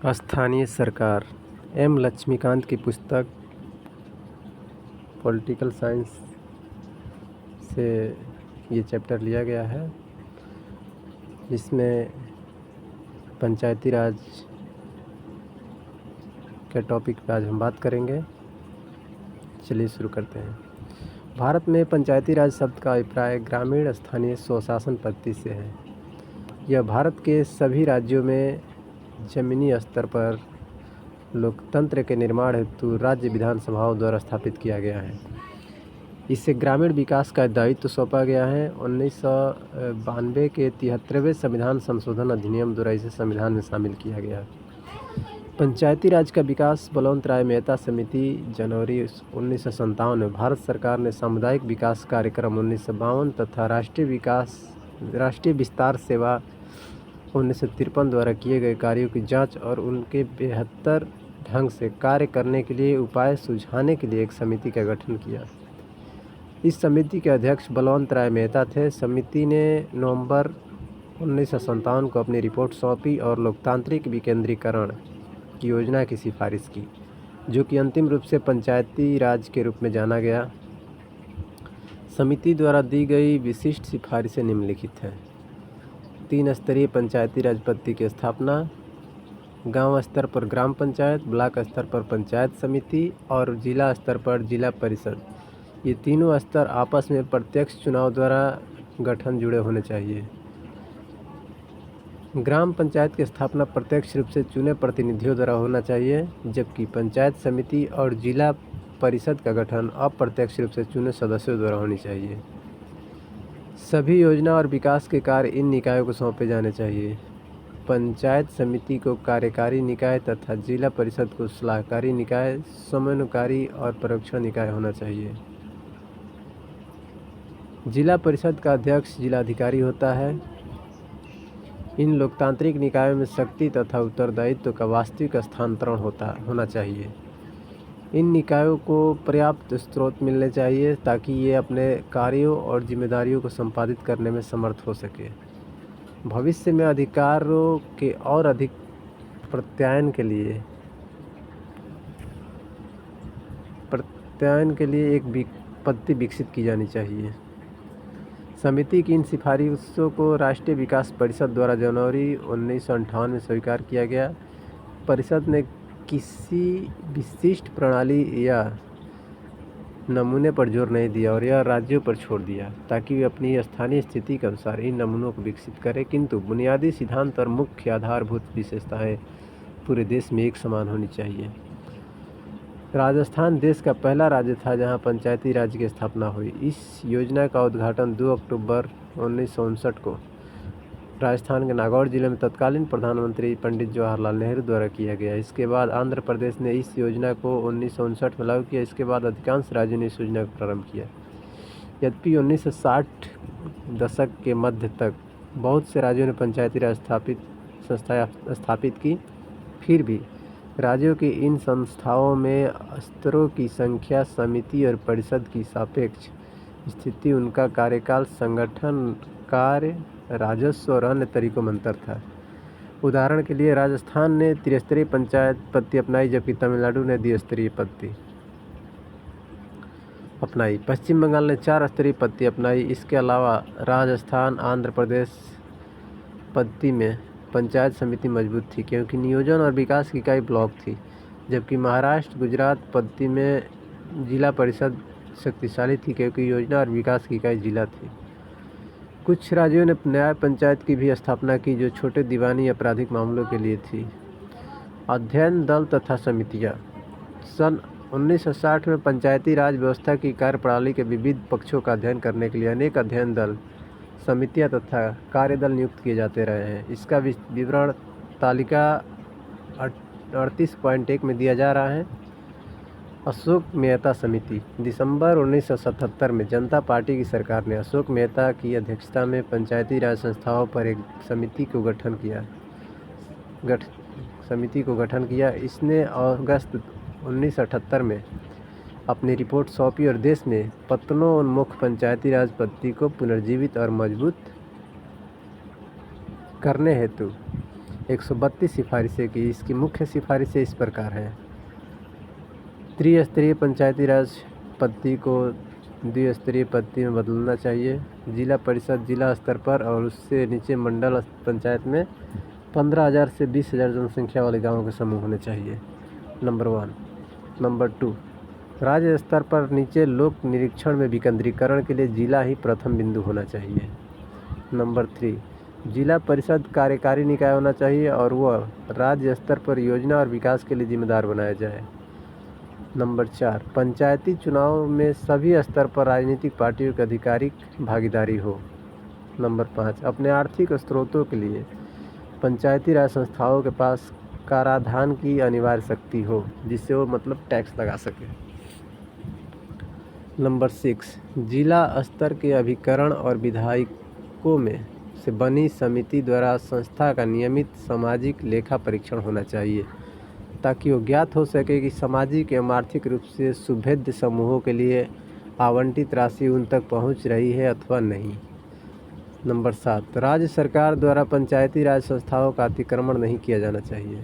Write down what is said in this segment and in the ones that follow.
स्थानीय सरकार एम लक्ष्मीकांत की पुस्तक पॉलिटिकल साइंस से ये चैप्टर लिया गया है, जिसमें पंचायती राज के टॉपिक पर आज हम बात करेंगे। चलिए शुरू करते हैं। भारत में पंचायती राज शब्द का अभिप्राय ग्रामीण स्थानीय स्वशासन पद्धति से है। यह भारत के सभी राज्यों में जमीनी स्तर पर लोकतंत्र के निर्माण हेतु राज्य विधानसभाओं द्वारा स्थापित किया गया है। इससे ग्रामीण विकास का दायित्व सौंपा गया है। 1992 के 73वें संविधान संशोधन अधिनियम द्वारा इसे संविधान में शामिल किया गया। पंचायती राज का विकास बलवंत राय मेहता समिति जनवरी 1957 में, भारत सरकार ने सामुदायिक विकास कार्यक्रम 1952 तथा राष्ट्रीय विस्तार सेवा 1953 द्वारा किए गए कार्यों की जांच और उनके बेहतर ढंग से कार्य करने के लिए उपाय सुझाने के लिए एक समिति का गठन किया। इस समिति के अध्यक्ष बलवंत राय मेहता थे। समिति ने नवंबर 1957 को अपनी रिपोर्ट सौंपी और लोकतांत्रिक विकेंद्रीकरण की योजना की सिफारिश की, जो कि अंतिम रूप से पंचायती राज के रूप में जाना गया। समिति द्वारा दी गई विशिष्ट सिफारिशें निम्नलिखित हैं। 3 स्तरीय पंचायती राज पद्धति की स्थापना, गांव स्तर पर ग्राम पंचायत, ब्लॉक स्तर पर पंचायत समिति और जिला स्तर पर जिला परिषद। ये तीनों स्तर आपस में प्रत्यक्ष चुनाव द्वारा गठन जुड़े होने चाहिए। ग्राम पंचायत की स्थापना प्रत्यक्ष रूप से चुने प्रतिनिधियों द्वारा होना चाहिए, जबकि पंचायत समिति और जिला परिषद का गठन अप्रत्यक्ष रूप से चुने सदस्यों द्वारा होनी चाहिए। सभी योजना और विकास के कार्य इन निकायों को सौंपे जाने चाहिए। पंचायत समिति को कार्यकारी निकाय तथा जिला परिषद को सलाहकारी निकाय, समन्वयकारी और पर्यवेक्षण निकाय होना चाहिए। जिला परिषद का अध्यक्ष जिलाधिकारी होता है। इन लोकतांत्रिक निकायों में शक्ति तथा उत्तरदायित्व का वास्तविक स्थानांतरण होना चाहिए। इन निकायों को पर्याप्त स्रोत मिलने चाहिए ताकि ये अपने कार्यों और जिम्मेदारियों को संपादित करने में समर्थ हो सके। भविष्य में अधिकारों के और अधिक प्रत्यायन के लिए एक पद्धति विकसित की जानी चाहिए। समिति की इन सिफारिशों को राष्ट्रीय विकास परिषद द्वारा जनवरी 1958 में स्वीकार किया गया। परिषद ने किसी विशिष्ट प्रणाली या नमूने पर जोर नहीं दिया और यह राज्यों पर छोड़ दिया ताकि वे अपनी स्थानीय स्थिति के अनुसार इन नमूनों को विकसित करें, किंतु बुनियादी सिद्धांत और मुख्य आधारभूत विशेषताएं पूरे देश में एक समान होनी चाहिए। राजस्थान देश का पहला राज्य था जहां पंचायती राज की स्थापना हुई। इस योजना का उद्घाटन 2 अक्टूबर 1959 को राजस्थान के नागौर जिले में तत्कालीन प्रधानमंत्री पंडित जवाहरलाल नेहरू द्वारा किया गया। इसके बाद आंध्र प्रदेश ने इस योजना को 1959 में लागू किया। इसके बाद अधिकांश राज्यों ने इस योजना को प्रारंभ किया। यद्यपि 1960 दशक के मध्य तक बहुत से राज्यों ने पंचायती राज संस्थाएं स्थापित की, फिर भी राज्यों की इन संस्थाओं में स्तरों की संख्या, समिति और परिषद की सापेक्ष स्थिति, उनका कार्यकाल, संगठन, कार्य, राजस्व और अन्य तरीकों में अंतर था। उदाहरण के लिए राजस्थान ने त्रिस्तरीय पंचायत पद्धति अपनाई, जबकि तमिलनाडु ने द्विस्तरीय पद्धति अपनाई। पश्चिम बंगाल ने 4 स्तरीय पद्धति अपनाई। इसके अलावा राजस्थान, आंध्र प्रदेश पद्धति में पंचायत समिति मजबूत थी क्योंकि नियोजन और विकास की इकाई ब्लॉक थी, जबकि महाराष्ट्र, गुजरात पद्धति में जिला परिषद शक्तिशाली थी क्योंकि योजना और विकास की इकाई जिला थी। कुछ राज्यों ने न्याय पंचायत की भी स्थापना की, जो छोटे दीवानी आपराधिक मामलों के लिए थी। अध्ययन दल तथा समितियां। सन 1960 में पंचायती राज व्यवस्था की कार्यप्रणाली के विविध पक्षों का अध्ययन करने के लिए अनेक अध्ययन दल, समितियां तथा कार्यदल नियुक्त किए जाते रहे हैं। इसका विवरण तालिका 38.1 में दिया जा रहा है। अशोक मेहता समिति। दिसंबर 1977 में जनता पार्टी की सरकार ने अशोक मेहता की अध्यक्षता में पंचायती राज संस्थाओं पर एक समिति को गठन किया। इसने अगस्त 1978 में अपनी रिपोर्ट सौंपी और देश में पतनोन्मुख पंचायती राज पद्धति को पुनर्जीवित और मजबूत करने हेतु 132 सिफारिशें की। इसकी मुख्य सिफारिशें इस प्रकार हैं। त्रिस्तरीय पंचायती राज पद्धति को द्विस्तरीय पद्धति में बदलना चाहिए। जिला परिषद जिला स्तर पर और उससे नीचे मंडल पंचायत में 15,000 से 20,000 जनसंख्या वाले गाँवों के समूह होने चाहिए। नंबर 1। नंबर 2, राज्य स्तर पर नीचे लोक निरीक्षण में विकेंद्रीकरण के लिए जिला ही प्रथम बिंदु होना चाहिए। नंबर 3, जिला परिषद कार्यकारी निकाय होना चाहिए और वह राज्य स्तर पर योजना और विकास के लिए जिम्मेदार बनाया जाए। नंबर 4, पंचायती चुनाव में सभी स्तर पर राजनीतिक पार्टियों की आधिकारिक भागीदारी हो। नंबर 5, अपने आर्थिक स्रोतों के लिए पंचायती राज संस्थाओं के पास कराधान की अनिवार्य शक्ति हो, जिससे वो टैक्स लगा सके। नंबर 6, जिला स्तर के अभिकरण और विधायकों में से बनी समिति द्वारा संस्था का नियमित सामाजिक लेखा परीक्षण होना चाहिए, ताकि वो ज्ञात हो सके कि सामाजिक एवं आर्थिक रूप से सुभेद्य समूहों के लिए आवंटित राशि उन तक पहुंच रही है अथवा नहीं। नंबर 7, राज्य सरकार द्वारा पंचायती राज संस्थाओं का अतिक्रमण नहीं किया जाना चाहिए।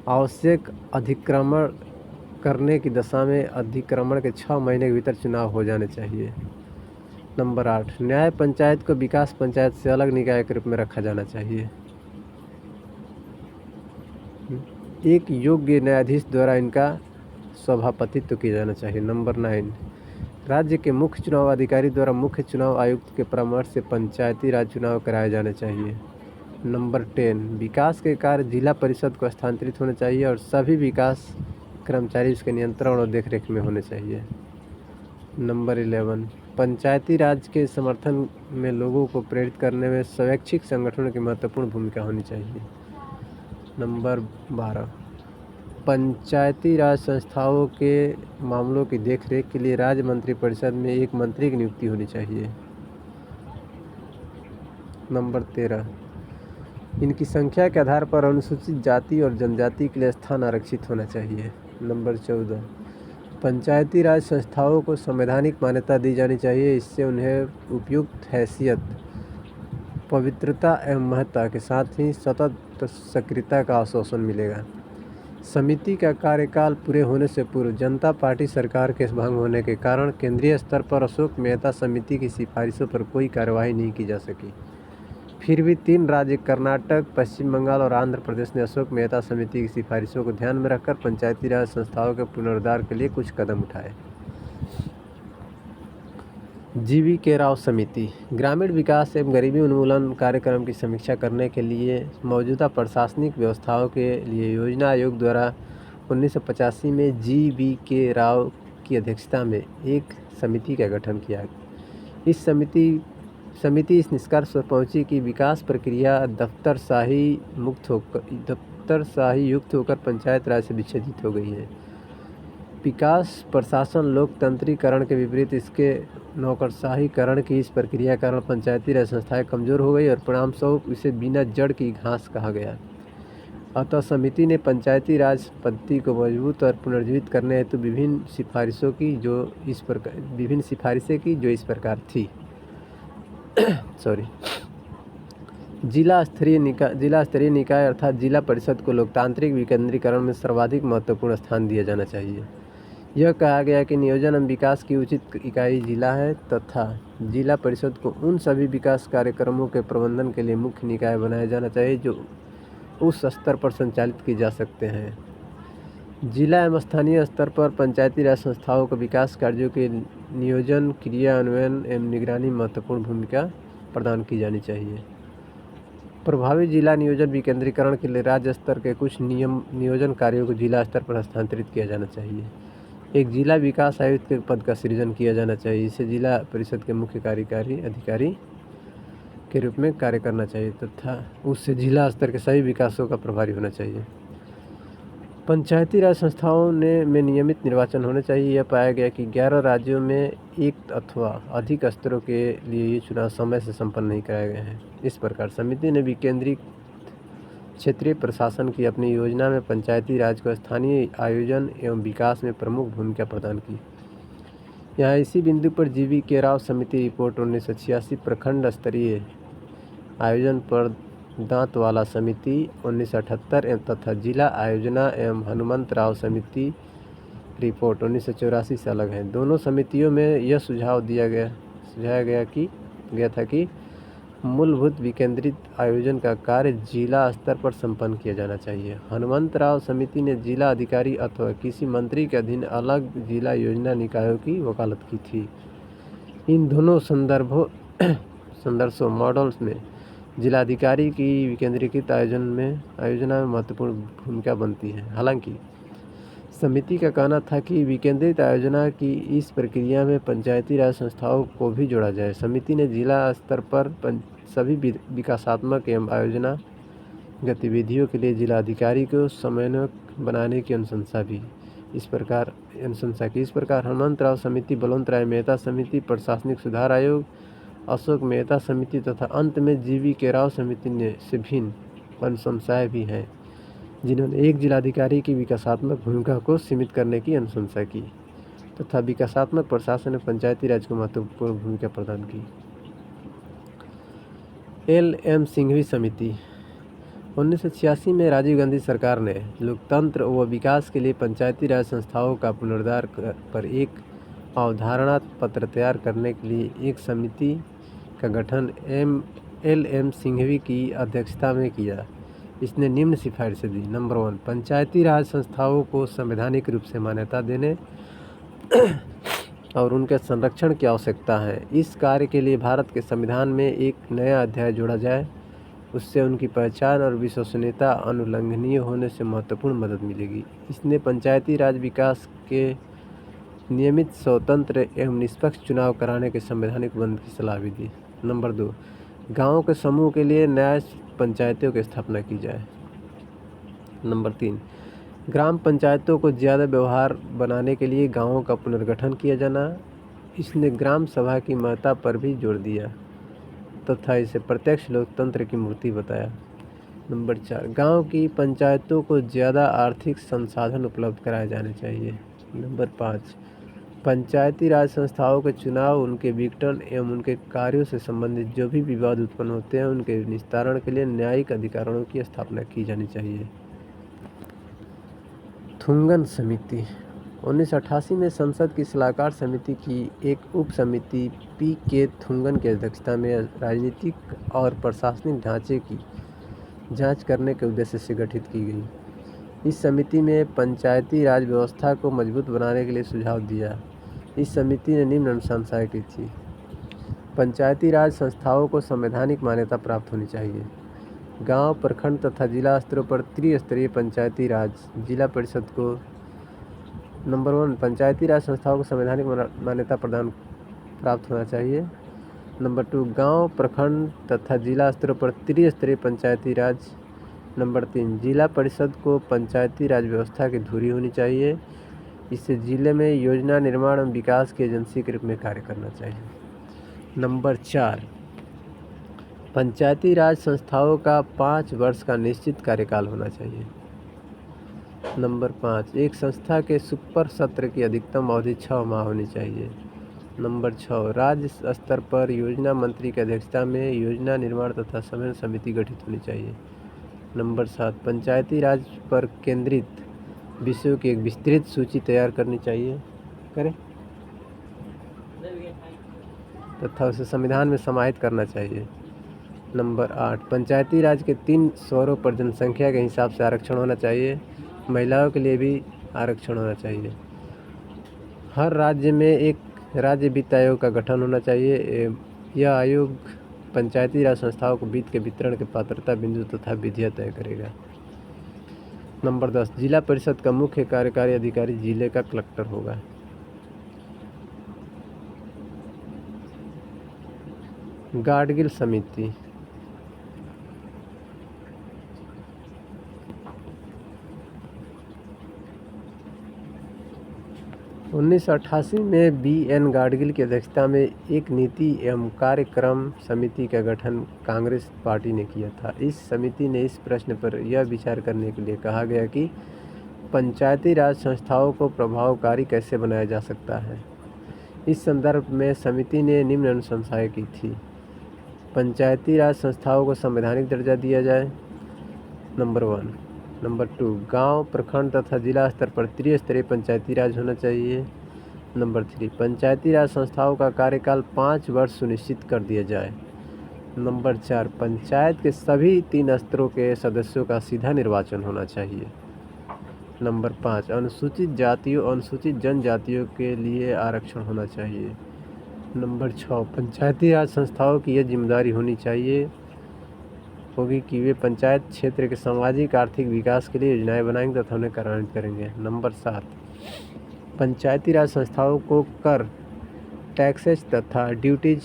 आवश्यक अधिक्रमण करने की दशा में अधिक्रमण के 6 महीने के भीतर चुनाव हो जाने चाहिए। नंबर 8, न्याय पंचायत को विकास पंचायत से अलग निकाय के रूप में रखा जाना चाहिए। एक योग्य न्यायाधीश द्वारा इनका सभापतित्व किया जाना चाहिए। नंबर 9, राज्य के मुख्य चुनाव अधिकारी द्वारा मुख्य चुनाव आयुक्त के परामर्श से पंचायती राज चुनाव कराए जाने चाहिए। नंबर 10, विकास के कार्य जिला परिषद को हस्तांतरित होने चाहिए और सभी विकास कर्मचारी उसके नियंत्रण और देखरेख में होने चाहिए। नंबर 11, पंचायती राज के समर्थन में लोगों को प्रेरित करने में स्वैच्छिक संगठनों की महत्वपूर्ण भूमिका होनी चाहिए। नंबर 12, पंचायती राज संस्थाओं के मामलों की देखरेख के लिए राज्य मंत्रिपरिषद में एक मंत्री की नियुक्ति होनी चाहिए। नंबर 13, इनकी संख्या के आधार पर अनुसूचित जाति और जनजाति के लिए स्थान आरक्षित होना चाहिए। नंबर 14, पंचायती राज संस्थाओं को संवैधानिक मान्यता दी जानी चाहिए। इससे उन्हें उपयुक्त हैसियत, पवित्रता एवं महत्ता के साथ ही सतत सक्रियता का आश्वासन मिलेगा। समिति का कार्यकाल पूरे होने से पूर्व जनता पार्टी सरकार के भंग होने के कारण केंद्रीय स्तर पर अशोक मेहता समिति की सिफारिशों पर कोई कार्रवाई नहीं की जा सकी। फिर भी 3 राज्य कर्नाटक, पश्चिम बंगाल और आंध्र प्रदेश ने अशोक मेहता समिति की सिफारिशों को ध्यान में रखकर पंचायती राज संस्थाओं के पुनरुद्धार के लिए कुछ कदम उठाए। GV राव समिति ग्रामीण विकास एवं गरीबी उन्मूलन कार्यक्रम की समीक्षा करने के लिए मौजूदा प्रशासनिक व्यवस्थाओं के लिए योजना आयोग द्वारा 1985 में GV राव की अध्यक्षता में एक समिति का गठन किया। इस समिति इस निष्कर्ष पर पहुंची कि विकास प्रक्रिया दफ्तरशाही युक्त होकर पंचायत राज से विच्छेदित हो गई है। विकास प्रशासन लोकतंत्रीकरण के विपरीत इसके नौकरशाहीकरण की इस प्रक्रिया के कारण पंचायती राज संस्थाएं कमज़ोर हो गई और परिणामस्वरूप इसे बिना जड़ की घास कहा गया। अतः समिति ने पंचायती राज पद्धति को मजबूत और पुनर्जीवित करने हेतु विभिन्न सिफारिशें की जो इस प्रकार थी। जिला स्तरीय निकाय अर्थात जिला परिषद को लोकतांत्रिक विकेंद्रीकरण में सर्वाधिक महत्वपूर्ण स्थान दिया जाना चाहिए। यह कहा गया कि नियोजन एवं विकास की उचित इकाई जिला है तथा जिला परिषद को उन सभी विकास कार्यक्रमों के प्रबंधन के लिए मुख्य निकाय बनाया जाना चाहिए जो उस स्तर पर संचालित किए जा सकते हैं। जिला एवं स्थानीय स्तर पर पंचायती राज संस्थाओं को विकास कार्यों के नियोजन, क्रियान्वयन एवं निगरानी में महत्वपूर्ण भूमिका प्रदान की जानी चाहिए। प्रभावी जिला नियोजन विकेंद्रीकरण के लिए राज्य स्तर के कुछ नियोजन कार्यों को जिला स्तर पर हस्तांतरित किया जाना चाहिए। एक जिला विकास आयुक्त के पद का सृजन किया जाना चाहिए। इसे जिला परिषद के मुख्य कार्यकारी अधिकारी के रूप में कार्य करना चाहिए तथा उससे जिला स्तर के सभी विकासों का प्रभारी होना चाहिए। पंचायती राज संस्थाओं में नियमित निर्वाचन होने चाहिए। यह पाया गया कि 11 राज्यों में एक अथवा अधिक स्तरों के लिए ये चुनाव समय से संपन्न नहीं कराए गए हैं। इस प्रकार समिति ने विकेंद्रीकृत क्षेत्रीय प्रशासन की अपनी योजना में पंचायती राज को स्थानीय आयोजन एवं विकास में प्रमुख भूमिका प्रदान की। यहाँ इसी बिंदु पर GV राव समिति रिपोर्ट 1986 प्रखंड स्तरीय आयोजन पर दांतवाला समिति 1978 तथा जिला आयोजना एवं हनुमंतराव समिति रिपोर्ट 1984 से अलग है। दोनों समितियों में यह सुझाया गया था कि मूलभूत विकेंद्रित आयोजन का कार्य जिला स्तर पर संपन्न किया जाना चाहिए। हनुमंतराव समिति ने जिला अधिकारी अथवा किसी मंत्री के अधीन अलग जिला योजना निकायों की वकालत की थी। इन दोनों संदर्भों मॉडल्स में जिलाधिकारी की विकेंद्रीकृत आयोजना में महत्वपूर्ण भूमिका बनती है। हालांकि समिति का कहना था कि विकेंद्रित आयोजना की इस प्रक्रिया में पंचायती राज संस्थाओं को भी जोड़ा जाए। समिति ने जिला स्तर पर सभी विकासात्मक एवं आयोजना गतिविधियों के लिए जिलाधिकारी को समन्वयक बनाने की अनुशंसा की। इस प्रकार हनुमंतराव समिति, बलवंत राय मेहता समिति, प्रशासनिक सुधार आयोग, अशोक मेहता समिति तथा अंत में जीवी के राव समिति से भिन्न अनुशंसाएं भी हैं, जिन्होंने एक जिलाधिकारी की विकासात्मक भूमिका को सीमित करने की अनुशंसा की तथा विकासात्मक प्रशासन में पंचायती राज को महत्वपूर्ण भूमिका प्रदान की। एल.एम. सिंघवी समिति 1986 में राजीव गांधी सरकार ने लोकतंत्र व विकास के लिए पंचायती राज संस्थाओं का पुनरुद्धार पर एक अवधारणा पत्र तैयार करने के लिए एक समिति का गठन एल.एम. सिंघवी की अध्यक्षता में किया। इसने निम्न सिफारिशें दी। नंबर 1, पंचायती राज संस्थाओं को संवैधानिक रूप से मान्यता देने और उनके संरक्षण की आवश्यकता है। इस कार्य के लिए भारत के संविधान में एक नया अध्याय जोड़ा जाए। उससे उनकी पहचान और विश्वसनीयता अनुल्लंघनीय होने से महत्वपूर्ण मदद मिलेगी। इसने पंचायती राज विकास के नियमित, स्वतंत्र एवं निष्पक्ष चुनाव कराने के संवैधानिक बंद की सलाह भी दी। नंबर 2, गाँवों के समूह के लिए न्याय पंचायतों की स्थापना की जाए। नंबर 3, ग्राम पंचायतों को ज़्यादा व्यवहार बनाने के लिए गाँवों का पुनर्गठन किया जाना। इसने ग्राम सभा की महत्ता पर भी जोर दिया तथा इसे प्रत्यक्ष लोकतंत्र की मूर्ति बताया। नंबर 4, गांव की पंचायतों को ज़्यादा आर्थिक संसाधन उपलब्ध कराए जाने चाहिए। नंबर 5, पंचायती राज संस्थाओं के चुनाव, उनके विघटन एवं उनके कार्यों से संबंधित जो भी विवाद उत्पन्न होते हैं उनके निस्तारण के लिए न्यायिक अधिकारणों की स्थापना की जानी चाहिए। थुंगन समिति 1988 में संसद की सलाहकार समिति की एक उप समिति पी.के. थुंगन की अध्यक्षता में राजनीतिक और प्रशासनिक ढांचे की जांच करने के उद्देश्य से गठित की गई। इस समिति में पंचायती राज व्यवस्था को मजबूत बनाने के लिए सुझाव दिया। इस समिति ने निम्न अनुशंसाएं की थी। पंचायती राज संस्थाओं को संवैधानिक मान्यता प्राप्त होनी चाहिए। गांव, प्रखंड तथा जिला स्तरों पर त्रिस्तरीय पंचायती राज जिला परिषद को। नंबर 1, पंचायती राज संस्थाओं को संवैधानिक मान्यता प्राप्त होना चाहिए। नंबर 2, गांव, प्रखंड तथा जिला स्तरों पर त्रिस्तरीय पंचायती राज। नंबर 3, जिला परिषद को पंचायती राज व्यवस्था की धुरी होनी चाहिए। इससे जिले में योजना निर्माण एवं विकास की एजेंसी के रूप में कार्य करना चाहिए। नंबर 4, पंचायती राज संस्थाओं का 5 वर्ष का निश्चित कार्यकाल होना चाहिए। नंबर 5, एक संस्था के सुपर सत्र की अधिकतम अवधि 6 माह होनी चाहिए। नंबर 6, राज्य स्तर पर योजना मंत्री की अध्यक्षता में योजना निर्माण तथा समन्वय समिति गठित होनी चाहिए। नंबर 7, पंचायती राज पर केंद्रित विषयों की एक विस्तृत सूची तैयार करनी चाहिए तथा उसे संविधान में समाहित करना चाहिए। नंबर 8, पंचायती राज के 3 स्वरों पर जनसंख्या के हिसाब से आरक्षण होना चाहिए। महिलाओं के लिए भी आरक्षण होना चाहिए। हर राज्य में एक राज्य वित्त आयोग का गठन होना चाहिए। यह आयोग पंचायती राज संस्थाओं को वित्त के वितरण के पात्रता बिंदु तथा विधियां तय करेगा। नंबर 10, जिला परिषद का मुख्य कार्यकारी अधिकारी जिले का कलेक्टर होगा। गाडगिल समिति 1988 में बी.एन. गाडगिल की अध्यक्षता में एक नीति एवं कार्यक्रम समिति का गठन कांग्रेस पार्टी ने किया था। इस समिति ने इस प्रश्न पर यह विचार करने के लिए कहा गया कि पंचायती राज संस्थाओं को प्रभावकारी कैसे बनाया जा सकता है। इस संदर्भ में समिति ने निम्न अनुशंसाएं की थी। पंचायती राज संस्थाओं को संवैधानिक दर्जा दिया जाए। नंबर 1। नंबर 2, गांव, प्रखंड तथा जिला स्तर पर त्रिस्तरीय पंचायती राज होना चाहिए। नंबर 3, पंचायती राज संस्थाओं का कार्यकाल 5 वर्ष सुनिश्चित कर दिया जाए। नंबर 4, पंचायत के सभी 3 स्तरों के सदस्यों का सीधा निर्वाचन होना चाहिए। नंबर 5, अनुसूचित जातियों, अनुसूचित जनजातियों के लिए आरक्षण होना चाहिए। नंबर 6, पंचायती राज संस्थाओं की यह जिम्मेदारी होगी कि वे पंचायत क्षेत्र के सामाजिक आर्थिक विकास के लिए योजनाएं बनाएंगे तथा उन्हें कार्यान्वित करेंगे। नंबर 7, पंचायती राज संस्थाओं को कर, टैक्सेस तथा ड्यूटीज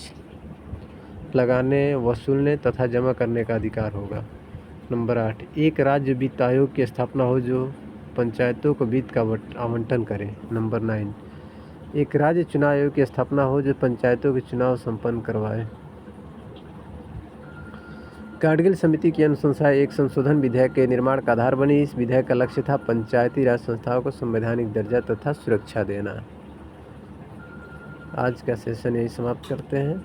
लगाने, वसूलने तथा जमा करने का अधिकार होगा। नंबर 8, एक राज्य वित्त आयोग की स्थापना हो जो पंचायतों को वित्त का आवंटन करे। नंबर 9, एक राज्य चुनाव आयोग की स्थापना हो जो पंचायतों के चुनाव संपन्न करवाए। कारगिल समिति की अनुशंसा एक संशोधन विधेयक के निर्माण का आधार बनी। इस विधेयक का लक्ष्य था पंचायती राज संस्थाओं को संवैधानिक दर्जा तथा सुरक्षा देना। आज का सेशन यही समाप्त करते हैं।